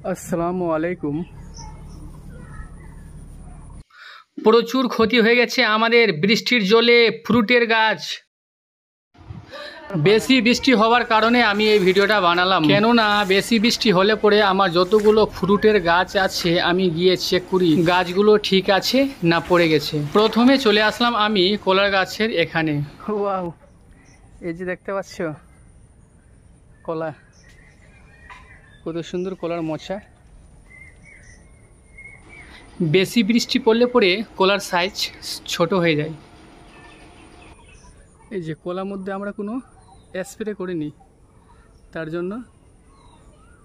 আসসালামু আলাইকুম। প্রচুর ক্ষতি হয়ে গেছে আমাদের বৃষ্টির জলে ফ্রুটের গাছ। বেশি বৃষ্টি হওয়ার কারণে আমি এই ভিডিওটা বানালাম, কেননা বেশি বৃষ্টি হলে পরে আমার যতগুলো ফ্রুটের গাছ আছে আমি গিয়ে চেক করি গাছগুলো ঠিক আছে না পড়ে গেছে। প্রথমে চলে আসলাম আমি কলার গাছের এখানে। ওয়াও, এই যে দেখতে পাচ্ছ কলা, কত সুন্দর কলার মোচা। বেশি বৃষ্টি পড়লে পরে কলার সাইজ ছোট হয়ে যায়। এই যে কলার মধ্যে আমরা কোনো স্প্রে করিনি, তার জন্য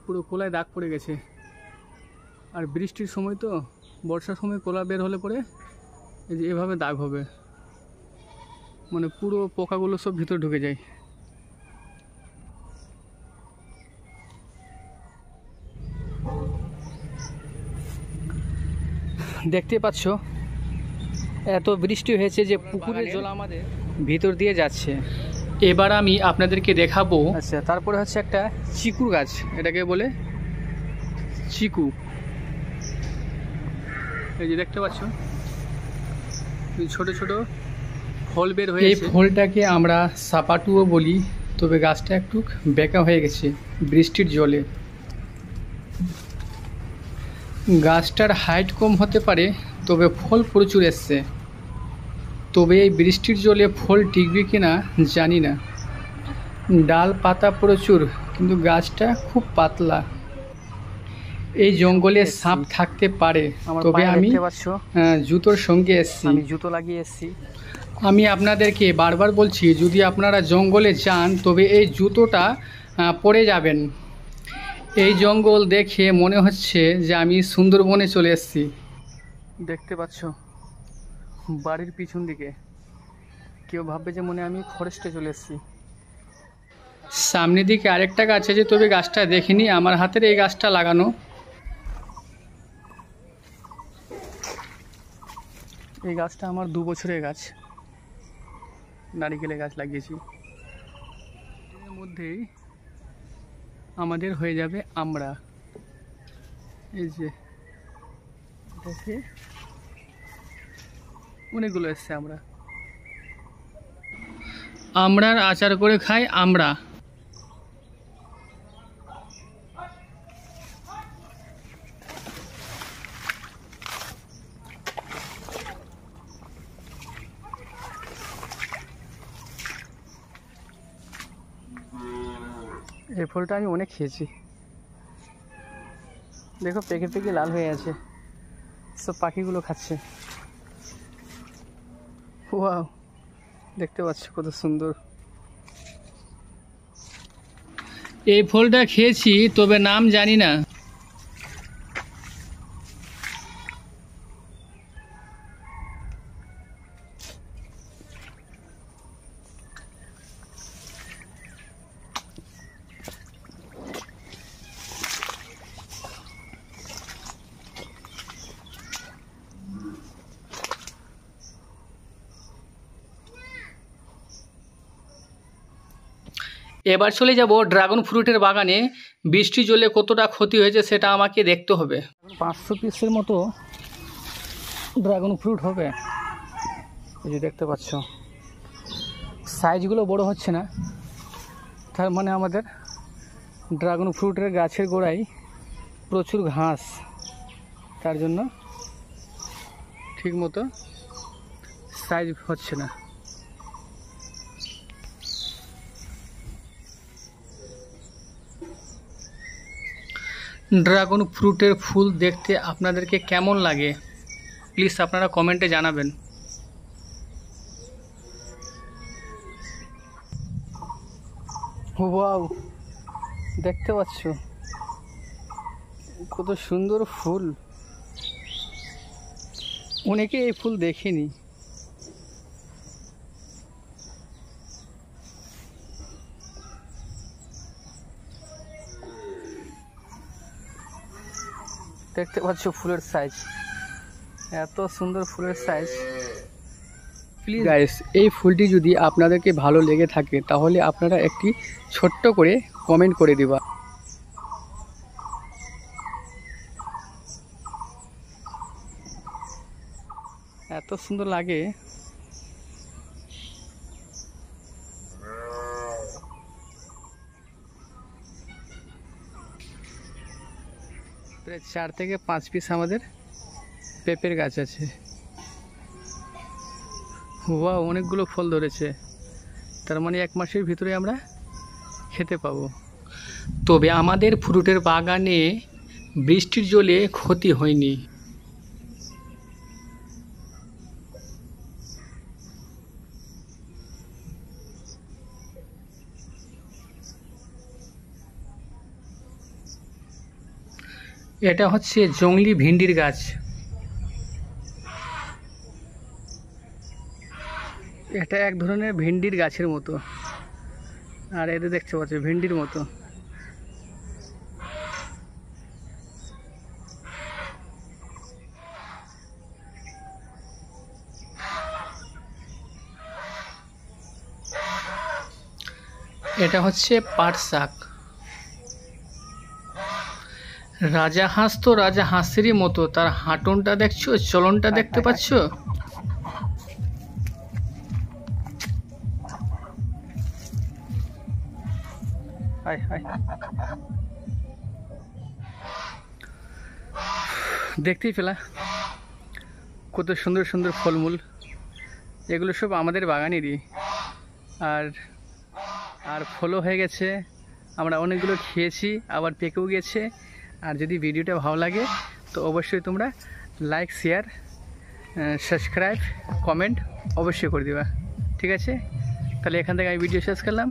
পুরো কলায় দাগ পড়ে গেছে। আর বৃষ্টির সময় তো, বর্ষার সময় কলা বের হলে পরে এই যে এভাবে দাগ হবে, মানে পুরো পোকাগুলো সব ভিতর ঢুকে যায়। দেখতে পাচ্ছ এত বৃষ্টি হয়েছে যে পুকুরের জল আমাদের ভিতর দিয়ে যাচ্ছে। এবার আমি আপনাদেরকে দেখাবো। আচ্ছা, তারপরে হচ্ছে একটা চিকু গাছ, এটাকে বলে চিকু। এই যে দেখতে পাচ্ছ ছোট ছোট ফল বের হয়েছে। এই ফলটাকে আমরা সাপাটুও বলি, তবে গাছটা একটু বেঁকা হয়ে গেছে বৃষ্টির জলে। গাছটার হাইট কম হতে পারে, তবে ফল প্রচুর এসছে। তবে এই বৃষ্টির জলে ফল টিকবে কিনা জানি না। ডাল পাতা প্রচুর, কিন্তু গাছটা খুব পাতলা। এই জঙ্গলে সাপ থাকতে পারে, তবে আমি জুতোর সঙ্গে এসেছি, জুতো লাগিয়ে এসেছি। আমি আপনাদেরকে বারবার বলছি, যদি আপনারা জঙ্গলে যান তবে এই জুতোটা পরে যাবেন। এই জঙ্গল দেখে মনে হচ্ছে যে আমি সুন্দরবনে চলে এসেছি। দেখতে পাচ্ছ বাড়ির পিছন দিকে, কেউ ভাববে যে মনে আমি ফরেস্টে চলে এসেছি। সামনের দিকে আরেকটা গাছ আছে, তবে গাছটা দেখিনি। আমার হাতের এই গাছটা লাগানো। এই গাছটা আমার 2 বছরের গাছ, নারিকেলের গাছ লাগিয়েছি। এর মধ্যেই আমাদের হয়ে যাবে আমড়া। এই যে দেখে অনেকগুলো এসছে আমড়ার আচার করে খাই আমরা। এই ফলটা আমি অনেক খেয়েছি। দেখো পেকে পেকে লাল হয়ে আছে, সব পাখিগুলো খাচ্ছে। ওয়াও, দেখতে পাচ্ছ কত সুন্দর। এই ফলটা খেয়েছি, তবে নাম জানি না। এবার চলে যাব ড্রাগন ফ্রুটের বাগানে। বৃষ্টি জলে কতটা ক্ষতি হয়েছে সেটা আমাকে দেখতে হবে। 500 পিসের মতো ড্রাগন ফ্রুট হবে। এই যে দেখতে পাচ্ছ সাইজগুলো বড় হচ্ছে না, তার মানে আমাদের ড্রাগন ফ্রুটের গাছের গোড়ায় প্রচুর ঘাস, তার জন্য ঠিকমতো সাইজ হচ্ছে না। ড্রাগন ফ্রুটের ফুল দেখতে আপনাদেরকে কেমন লাগে প্লিজ আপনারা কমেন্টে জানাবেন। ওয়াও, দেখতে পাচ্ছ কত সুন্দর ফুল। অনেকে এই ফুল দেখেনি। দেখতে পাচ্ছ ফুলের সাইজ, এত সুন্দর ফুলের সাইজ। প্লিজ গাইস, এই ফুলটি যদি আপনাদেরকে ভালো লেগে থাকে তাহলে আপনারা একটি ছোট্ট করে কমেন্ট করে দিবা। এত সুন্দর লাগে। প্রায় 4 থেকে 5 পিস আমাদের পেঁপের গাছ আছে। ওয়াও, অনেকগুলো ফল ধরেছে, তার মানে 1 মাসের ভিতরে আমরা খেতে পাবো। তবে আমাদের ফ্রুটের বাগানে বৃষ্টির জলে ক্ষতি হয়নি। এটা হচ্ছে জংলি ভিন্ডির গাছ। এটা এক ধরনের ভিন্ডির গাছের মতো, আর এতে দেখতে পাচ্ছ ভিন্ডির মতো। এটা হচ্ছে পাট শাক। রাজা হাঁস তো রাজা হাঁসেরই মতো, তার হাঁটনটা দেখছো, চলনটা দেখতে পাচ্ছ। দেখতেই পেলা কত সুন্দর সুন্দর ফলমূল। এগুলো সব আমাদের বাগানেরই, আর ফলও হয়ে গেছে। আমরা অনেকগুলো খেয়েছি, আবার পেকেও গেছে। আর যদি ভিডিওটা ভালো লাগে তো অবশ্যই তোমরা লাইক, শেয়ার, সাবস্ক্রাইব, কমেন্ট অবশ্যই করে দিবা। ঠিক আছে, তাহলে এখান থেকে আমি ভিডিও শেষ করলাম।